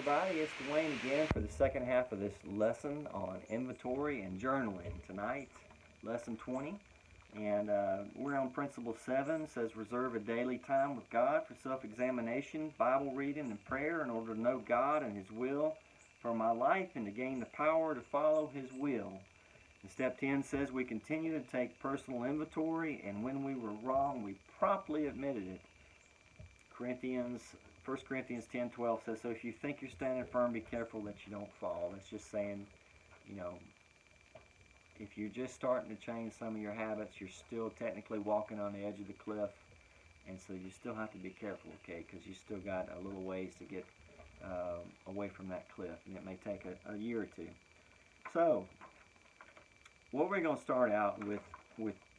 everybody. It's Dwayne again for the second half of this lesson on inventory and journaling. Tonight, lesson 20. And we're on principle 7. It says reserve a daily time with God for self-examination, Bible reading, and prayer in order to know God and His will for my life and to gain the power to follow His will. And step 10 says we continue to take personal inventory, and when we were wrong, we promptly admitted it. 1 Corinthians 10:12 says, so if you think you're standing firm, be careful that you don't fall. That's just saying, if you're just starting to change some of your habits, you're still technically walking on the edge of the cliff, and so you still have to be careful, okay, because you still got a little ways to get away from that cliff, and it may take a year or two. So, what we're going to start out with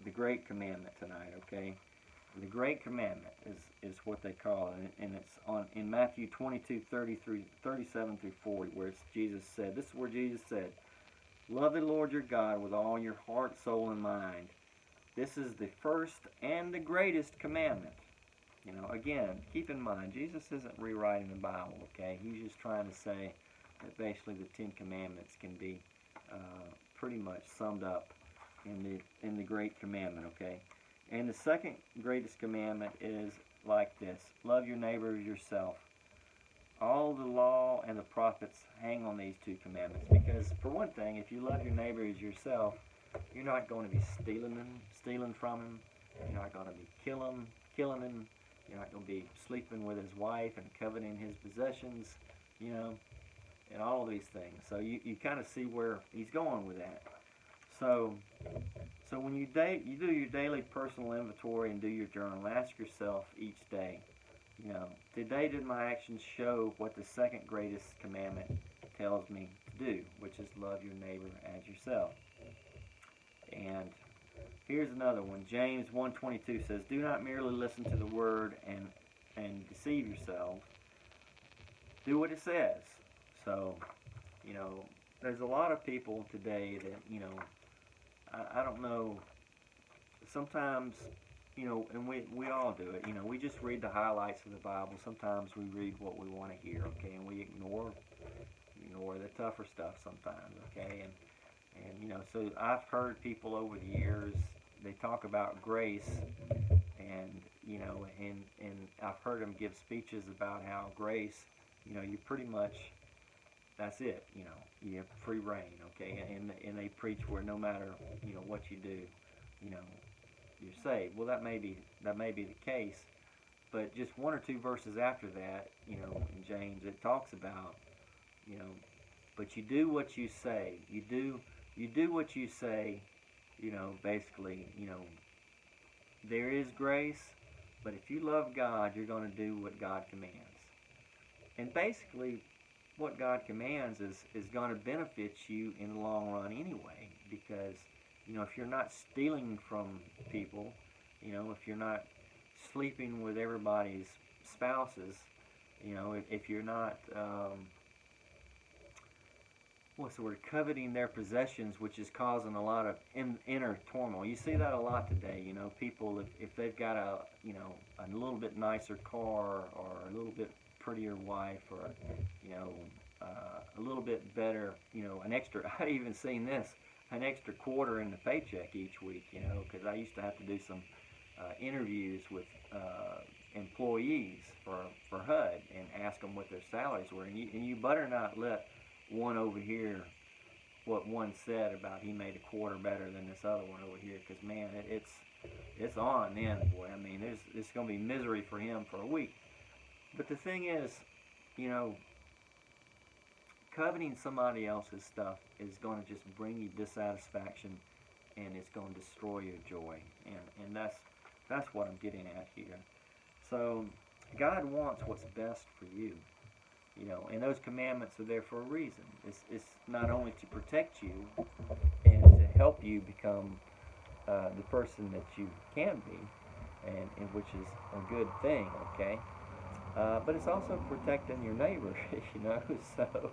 the Great Commandment tonight, okay? The Great Commandment is what they call it, and it's in Matthew 22:37 through 40, where this is where Jesus said, love the Lord your God with all your heart, soul, and mind. This is the first and the greatest commandment. Again, keep in mind, Jesus isn't rewriting the Bible, okay? He's just trying to say that basically the Ten Commandments can be pretty much summed up in the Great Commandment, okay? And the second greatest commandment is like this: love your neighbor as yourself. All the law and the prophets hang on these two commandments because, for one thing, if you love your neighbor as yourself, you're not going to be stealing from him. You're not going to be killing him. You're not going to be sleeping with his wife and coveting his possessions, and all of these things. So you kind of see where he's going with that. So when you do your daily personal inventory and do your journal, ask yourself each day, today did my actions show what the second greatest commandment tells me to do, which is love your neighbor as yourself. And here's another one. James 1:22 says, do not merely listen to the word and deceive yourselves. Do what it says. So, there's a lot of people today that, I don't know, sometimes, and we all do it, we just read the highlights of the Bible. Sometimes we read what we want to hear, okay, and we ignore the tougher stuff sometimes, okay, and so I've heard people over the years, they talk about grace, and, and I've heard them give speeches about how grace, you pretty much, that's it, you have free reign, okay, and they preach where no matter, what you do, you're saved. Well, that may be the case, but just one or two verses after that, in James, it talks about, but you do what you say. You do what you say, basically, there is grace, but if you love God, you're going to do what God commands. And basically, what God commands is going to benefit you in the long run anyway, because, if you're not stealing from people, if you're not sleeping with everybody's spouses, if you're not, coveting their possessions, which is causing a lot of inner turmoil. You see that a lot today, people, if they've got a little bit nicer car or a little bit prettier wife or, a little bit better, an extra, I've even seen this, an extra quarter in the paycheck each week, because I used to have to do some interviews with employees for HUD and ask them what their salaries were, and you better not let one over here, what one said about he made a quarter better than this other one over here, because man, it's on then, boy. I mean, it's going to be misery for him for a week. But the thing is, coveting somebody else's stuff is going to just bring you dissatisfaction, and it's going to destroy your joy, and that's what I'm getting at here. So God wants what's best for you, and those commandments are there for a reason. It's not only to protect you and to help you become the person that you can be, and which is a good thing, okay? But it's also protecting your neighbor, so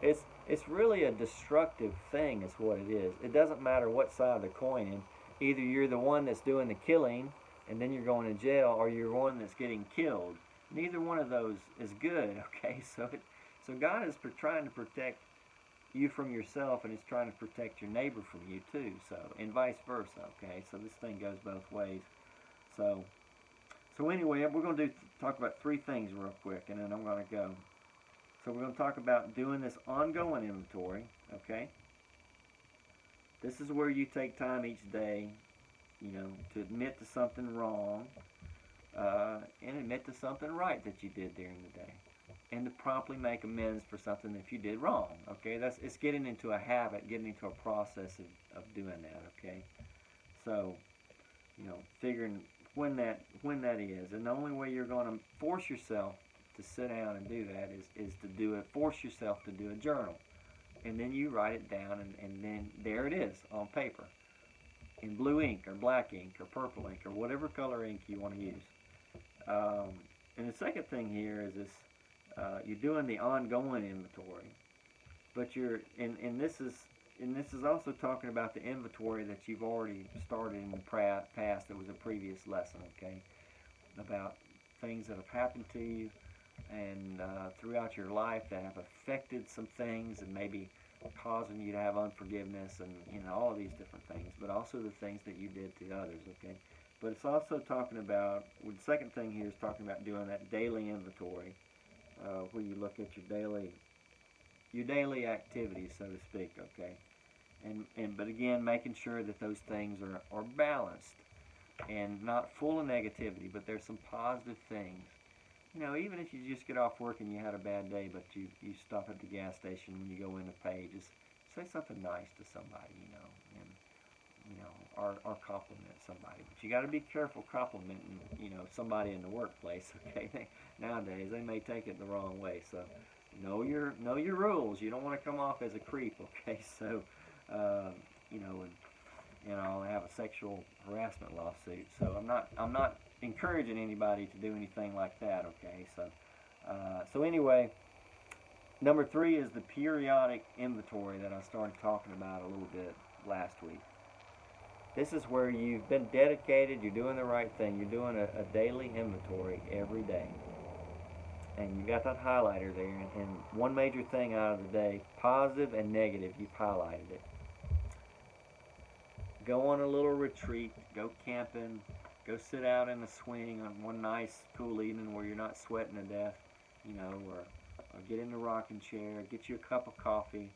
it's really a destructive thing is what it is. It doesn't matter what side of the coin, and either you're the one that's doing the killing and then you're going to jail, or you're one that's getting killed. Neither one of those is good, okay? So So God is trying to protect you from yourself, and is trying to protect your neighbor from you too. So, and vice versa. Okay, so this thing goes both ways. So, anyway, we're going to talk about three things real quick, and then I'm going to go. So we're going to talk about doing this ongoing inventory. Okay. This is where you take time each day, to admit to something wrong, and admit to something right that you did during the day, and to promptly make amends for something if you did wrong. Okay, it's getting into a habit, getting into a process of doing that. Okay, so figuring when that is, and the only way you're going to force yourself to sit down and do that is to do it. Force yourself to do a journal, and then you write it down, and then there it is on paper, in blue ink or black ink or purple ink or whatever color ink you want to use. And the second thing here is this: you're doing the ongoing inventory, but this is also talking about the inventory that you've already started in the past. That was a previous lesson, okay, about things that have happened to you and throughout your life that have affected some things and maybe causing you to have unforgiveness and all of these different things, but also the things that you did to others, okay? But it's also talking about, the second thing here is talking about doing that daily inventory, where you look at your daily activities, so to speak, okay? But again, making sure that those things are balanced and not full of negativity, but there's some positive things. Even if you just get off work and you had a bad day, but you stop at the gas station when you go in to pay, just say something nice to somebody, and or compliment somebody. But you got to be careful complimenting, somebody in the workplace. Okay, nowadays they may take it the wrong way. So know your rules. You don't want to come off as a creep. Okay, so and I'll have a sexual harassment lawsuit. So I'm not encouraging anybody to do anything like that. Okay, so anyway, number 3 is the periodic inventory that I started talking about a little bit last week. This is where you've been dedicated, you're doing the right thing, you're doing a daily inventory every day. And you got that highlighter there, and one major thing out of the day, positive and negative, you've highlighted it. Go on a little retreat, go camping, go sit out in the swing on one nice cool evening where you're not sweating to death, or get in the rocking chair, get you a cup of coffee,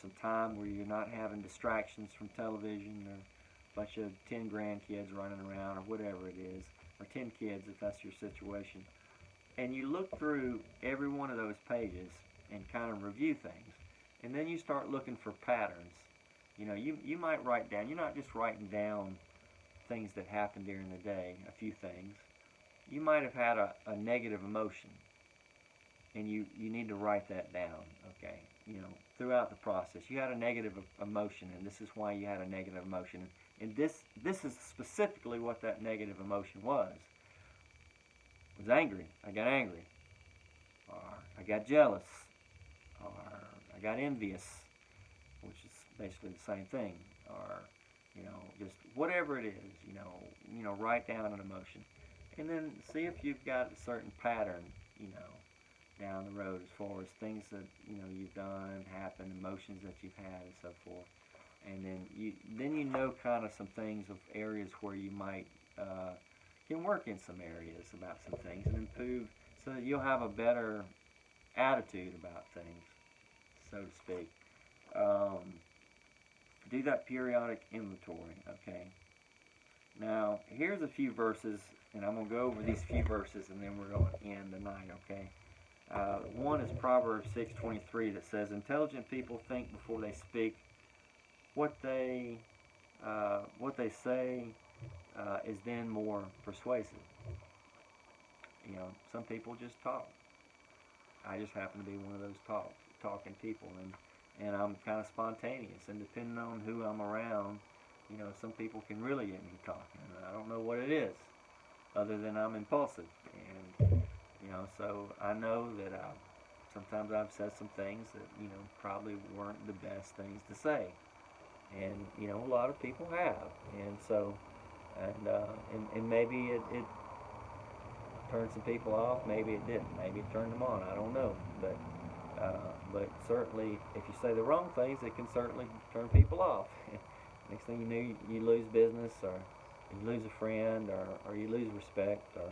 some time where you're not having distractions from television or a bunch of 10 grandkids running around or whatever it is, or 10 kids if that's your situation. And you look through every one of those pages and kind of review things. And then you start looking for patterns. You might write down, you're not just writing down things that happened during the day, a few things. You might have had a negative emotion, and you need to write that down, okay? Throughout the process, you had a negative emotion, and this is why you had a negative emotion. And this is specifically what that negative emotion was. I was angry. I got angry. Or I got jealous. Or I got envious, which is basically the same thing. Or, just whatever it is, write down an emotion. And then see if you've got a certain pattern, down the road as far as things that, you've done, happened, emotions that you've had and so forth. And then you know kind of some things of areas where you might can work in some areas about some things and improve so that you'll have a better attitude about things, so to speak. Do that periodic inventory, okay? Now, here's a few verses, and I'm going to go over these few verses, and then we're going to end tonight, okay? One is Proverbs 6:23 that says, "Intelligent people think before they speak. What they say is then more persuasive." Some people just talk. I just happen to be one of those talking people, and I'm kind of spontaneous, and depending on who I'm around, some people can really get me talking. I don't know what it is, other than I'm impulsive, and so I know that sometimes I've said some things that probably weren't the best things to say, and a lot of people have, and so and maybe it turned some people off, maybe it didn't, maybe it turned them on, I don't know, but But certainly, if you say the wrong things, it can certainly turn people off. Next thing you know, you lose business, or you lose a friend, or you lose respect, or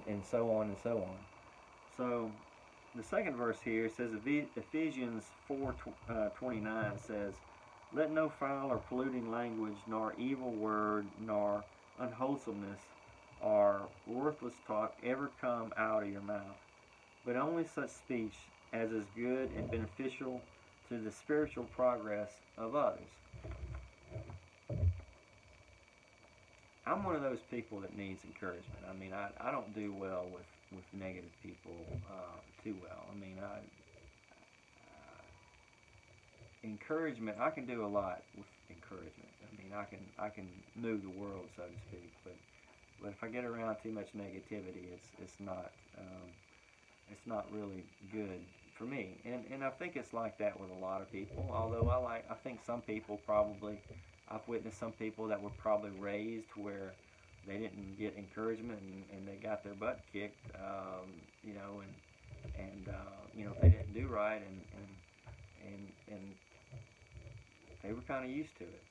and so on and so on. So the second verse here says, Ephesians 4:29 says, "Let no foul or polluting language, nor evil word, nor unwholesomeness, or worthless talk ever come out of your mouth, but only such speech as is good and beneficial to the spiritual progress of others." I'm one of those people that needs encouragement. I mean, I don't do well with negative people too well. I mean, encouragement, I can do a lot with encouragement. I mean, I can move the world, so to speak. But if I get around too much negativity, it's not really good for me. And I think it's like that with a lot of people. Although I think some people probably, I've witnessed some people that were probably raised where they didn't get encouragement, and they got their butt kicked, if they didn't do right, and they were kind of used to it,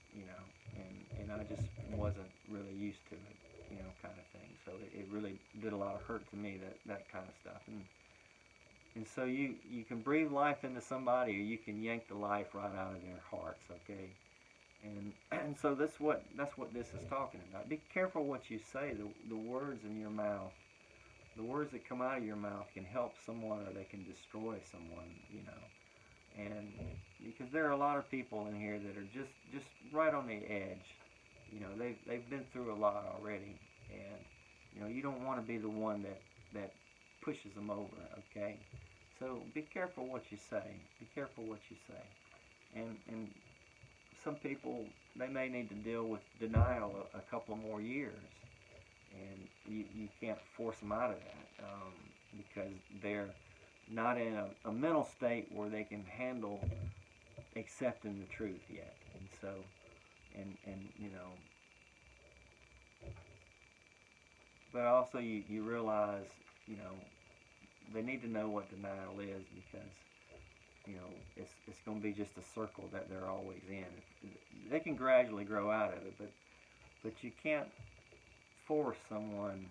and I just wasn't really used to it, kind of thing. So it really did a lot of hurt to me, that kind of stuff. And so you can breathe life into somebody, or you can yank the life right out of their hearts, okay? And so that's what this is talking about. Be careful what you say. The words in your mouth, the words that come out of your mouth can help someone, or they can destroy someone, And because there are a lot of people in here that are just right on the edge. They've been through a lot already, and you don't want to be the one that pushes them over, okay? So be careful what you say. Be careful what you say. And some people, they may need to deal with denial a couple more years, and you can't force them out of that, because they're not in a mental state where they can handle accepting the truth yet. And so, but also you realize, they need to know what denial is, because it's going to be just a circle that they're always in. They can gradually grow out of it, but you can't force someone,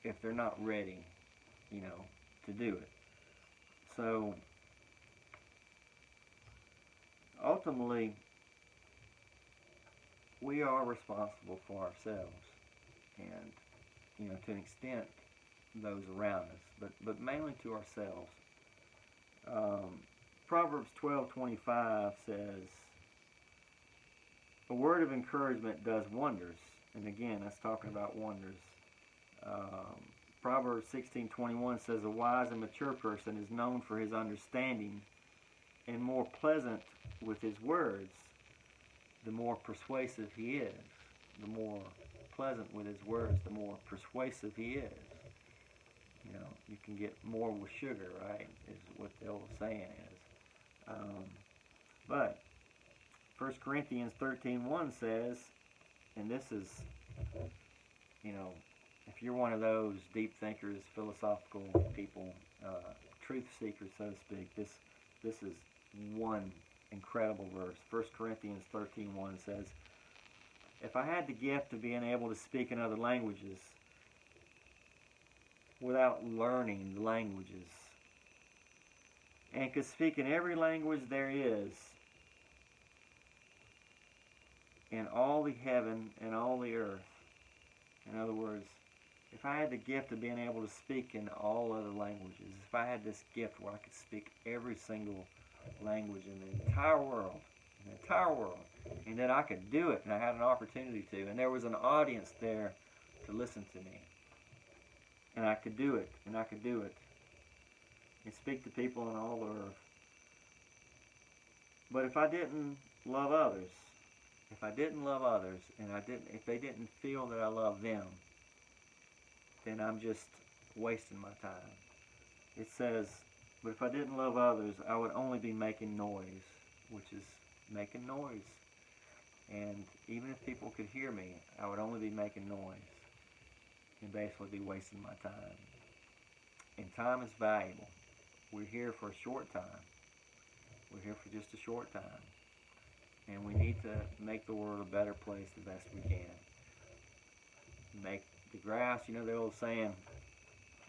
if they're not ready, to do it. So ultimately, we are responsible for ourselves, and to an extent, those around us, but mainly to ourselves. Proverbs 12:25 says, "A word of encouragement does wonders." And again, that's talking about wonders. Proverbs 16:21 says, "A wise and mature person is known for his understanding, and more pleasant with his words, the more persuasive he is." The more pleasant with his words, the more persuasive he is. You can get more with sugar, right? Is what the old saying is. But 1 Corinthians 13:1 says, and this is, if you're one of those deep thinkers, philosophical people, truth seekers, so to speak, this is one incredible verse. 1 Corinthians 13:1 says, "If I had the gift of being able to speak in other languages without learning the languages, and could speak in every language there is, in all the heaven and all the earth." In other words, if I had the gift of being able to speak in all other languages, if I had this gift where I could speak every single language in the entire world, and that I could do it, and I had an opportunity to, and there was an audience there to listen to me, and I could do it, and speak to people on all the earth. But if I didn't love others, and if they didn't feel that I love them, then I'm just wasting my time. It says, "But if I didn't love others, I would only be making noise," which is making noise. And even if people could hear me, I would only be making noise and basically be wasting my time. And time is valuable. We're here for a short time. We're here for just a short time. And we need to make the world a better place the best we can. Make the grass, you know the old saying,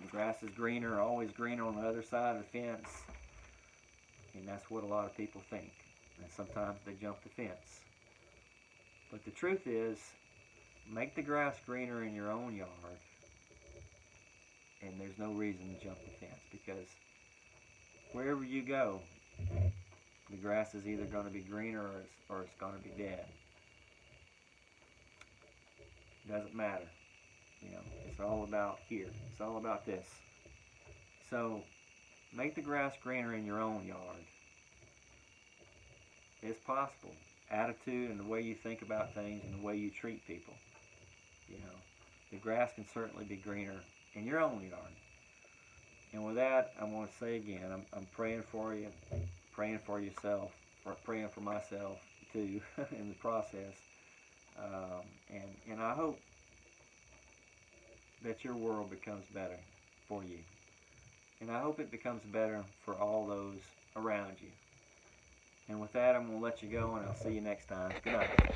the grass is greener, always greener on the other side of the fence. And that's what a lot of people think. And sometimes they jump the fence. But the truth is, make the grass greener in your own yard, and there's no reason to jump the fence, because wherever you go, the grass is either going to be greener or it's going to be dead. Doesn't matter. You know, it's all about here. It's all about this. So, make the grass greener in your own yard. It's possible. Attitude and the way you think about things and the way you treat people. You know, the grass can certainly be greener in your own yard. And with that, I want to say again, I'm praying for you, praying for yourself, praying for myself too in the process. And I hope that your world becomes better for you. And I hope it becomes better for all those around you. And with that, I'm going to let you go, and I'll see you next time. Good night.